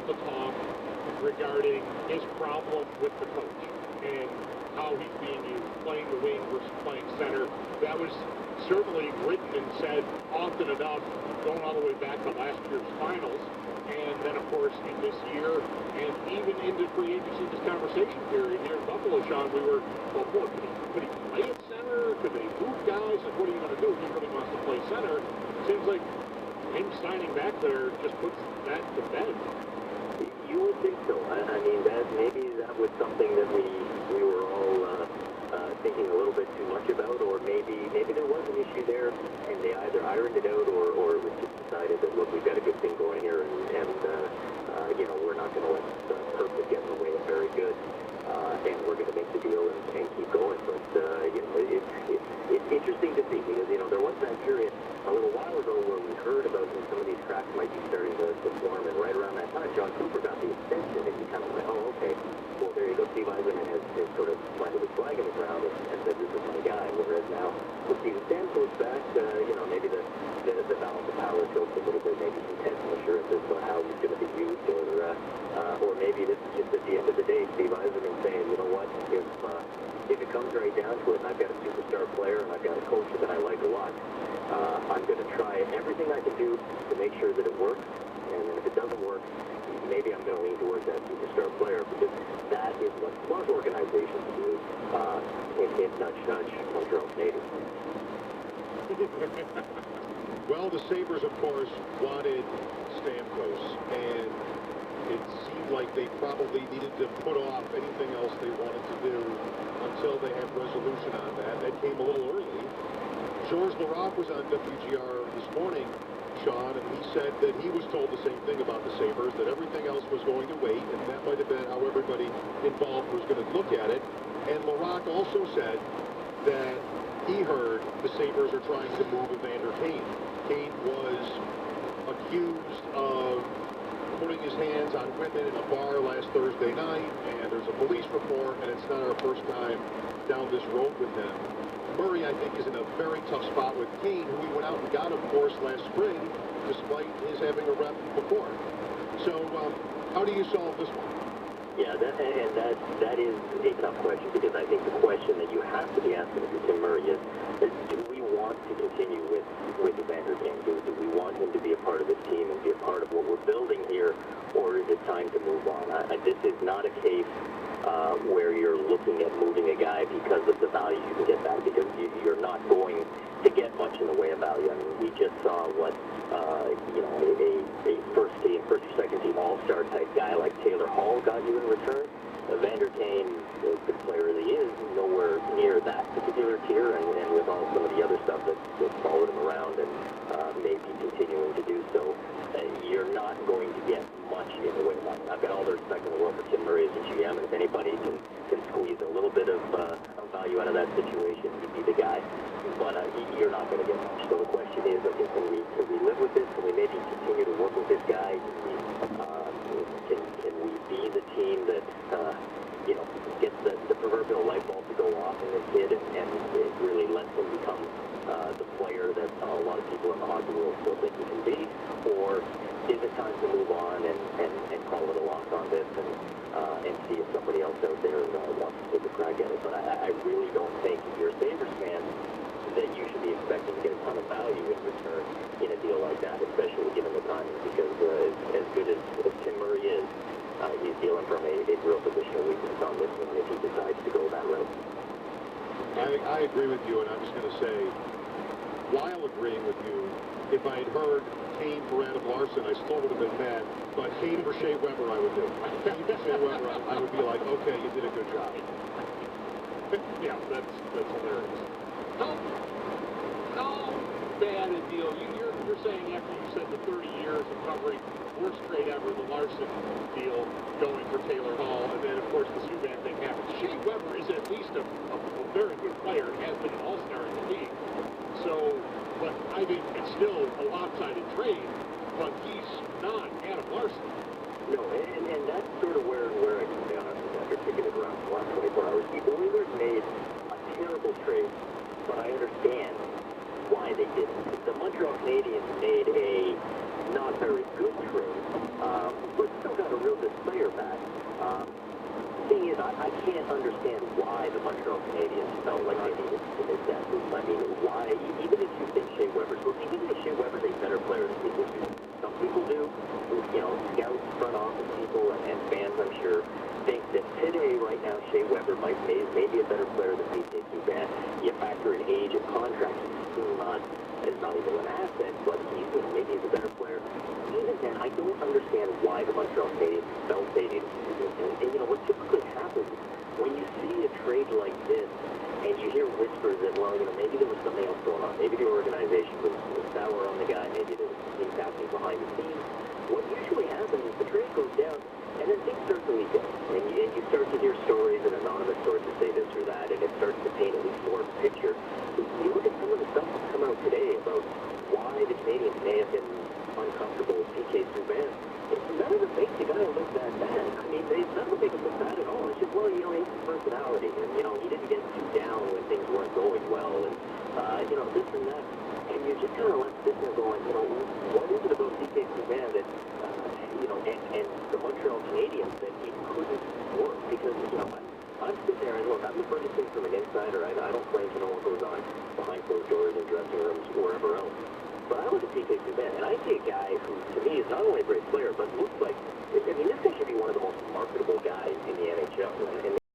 to talk regarding his problem with the coach and how he's being used, playing the wing versus playing center. That was certainly written and said often enough, going all the way back to last year's finals. And then, of course, in this year, and even into free agency, this conversation period here in Buffalo, Sean, we were, well, boy, could he play at center? Could they move guys? Like, what are you going to do? He really wants to play center. Seems like him signing back there just puts that to bed. You would think so. I mean, maybe that was something that we were all thinking a little bit too much about, or maybe there was an issue there, and they either ironed it out, or it was just decided that, look, we've got a good thing going here, and you know, we're not going to let Perfect get in the way of very good, and we're going to make the deal and keep going. But you know, it's interesting to see, because you know, there was that period a little while ago where we heard about some of these cracks might be starting to form, and right around that time, John Cooper got the extension, and you kind of went, oh, okay, well, there you go. Steve Eisenman has sort of planted his flag in the ground and said, this is my guy. Whereas now, with Steven Stamkos back, you know, maybe the balance of power tilts a little bit, maybe some tension assurances about how he's going to be used, or maybe this is just at the end of the day, Steve Eisenman saying, you know what, if it comes right down to it, and I've got a superstar player, and I've got a coach that I like a lot, I'm going to try everything I can do to make sure that it works, and then if it doesn't work, maybe I'm going to lean towards that superstar player, because that is what smart organizations do. Nudge, nudge, Montreal Canadiens. Well, the Sabres, of course, wanted Stamkos, and it seemed like they probably needed to put off anything else they wanted to do until they had resolution on that. That came a little early. Georges Laraque was on WGR this morning, Sean, and he said that he was told the same thing about the Sabres, that everything else was going to wait, and that might have been how everybody involved was going to look at it. And Laraque also said that he heard the Sabres are trying to move Evander Kane. Kane was accused of putting his hands on women in a bar last Thursday night, and there's a police report, and it's not our first time down this road with him. Murray, I think, is in a very tough spot with Kane, who he went out and got, of course, last spring, despite his having a rep before. So, how do you solve this one? Yeah, that is a tough question, because I think the question that you have to be asking if you're Tim Murray is do we want to continue with Evander Kane? Do we want him to be a part of this team and be a part of what we're building here, or is it time to move on? This is not a case where you're looking at moving a guy because of the value you can get back, because you're not going to get much in the way of value. I mean, we just saw what you know, a first or second team all-star type guy like Taylor Hall got you in return. Evander Kane, the player that he is, nowhere near that particular tier, and with all some of the other stuff that followed him around and may be continuing to do so, you're not going to get much in the way of money. I've got all the respect in the world for Tim Murray as a GM, and if anybody can squeeze a little bit of value out of that situation, he'd be the guy. But you're not going to get much. So the question is, okay, can we live with this? Can we maybe continue to work with this guy? Can we be the team that you know, gets the proverbial light bulb to go off in this kid, and it really lets him become the player that a lot of people in the hockey world still think he can be? Or is it time to move on and call it a loss on this and see if somebody else out there wants to take a crack at it? But I really don't think, if you're a Sabres fan, that you should be expecting to get a ton of value in return in a deal like that, especially given the timing, because as good as Tim Murray is, he's dealing from a real position of weakness on this one if he decides to go that route. I agree with you, and I'm just going to say, while agreeing with you, if I had heard Kane for Adam Larson, I still would have been mad, but Kane for Shea Weber I would do. Kane for Shea Weber, I would be like, okay, you did a good job. Yeah, that's hilarious. How bad a deal? You're saying, after you said the 30 years of covering, worst trade ever, the Larson deal going for Taylor Hall, and then, of course, the Subban thing happened. Shea Weber is at least a very good player and has been an all-star in the league. So, but I think it's still a lopsided trade, but he's not Adam Larson. No, and that's sort of where I can be honest with after kicking it around the last 24 hours. The Oilers made a terrible trade, but I understand why they didn't. The Montreal Canadiens made a not very good trade, but still got a that. Thing is, I can't understand why the Montreal Canadiens felt like they needed to make that move. I mean, why, even if you think Shea Weber's, well, even if Shea Weber's a better player than people do, some people do, you know, scouts, front office people, and fans, I'm sure, think that today, right now, Shea Weber might be maybe a better player than PK Subban. You factor in age and contract, he's still not, is not even an asset, but he's, you know, maybe he's a better player. Even then, I don't understand why the Montreal Canadiens felt they needed to do this. And, you know, what typically happens when you see a trade like this, and you hear whispers that, well, you know, maybe there was something else going on. Maybe the organization was sour on the guy. Maybe there was things happening behind the scenes. What usually happens is the trade goes down, and then things start to leak out. And you start to hear stories and anonymous sources say this or that, and it starts to paint at least more of a picture. You look at some of the stuff that's come out today about why the Canadiens may have been uncomfortable with PK Subban. None of it makes the guy look that bad. I mean, none of it makes him look bad at all. It's just, well, you know, he's his personality, and, you know, he didn't get too down when things weren't going well, and, you know, this and that. And you're just kind of left sitting there going, you know, what is it about PK Subban that, you know, and the Montreal Canadiens that he couldn't work? Because, you know, I'm sitting there, and look, I'm the furthest thing from an insider. I don't claim to know what goes on behind closed doors in dressing rooms or wherever else. But I look at PK Subban, and I see a guy who, to me, is not only a great player, but looks like, I mean, this guy should be one of the most marketable guys in the NHL. And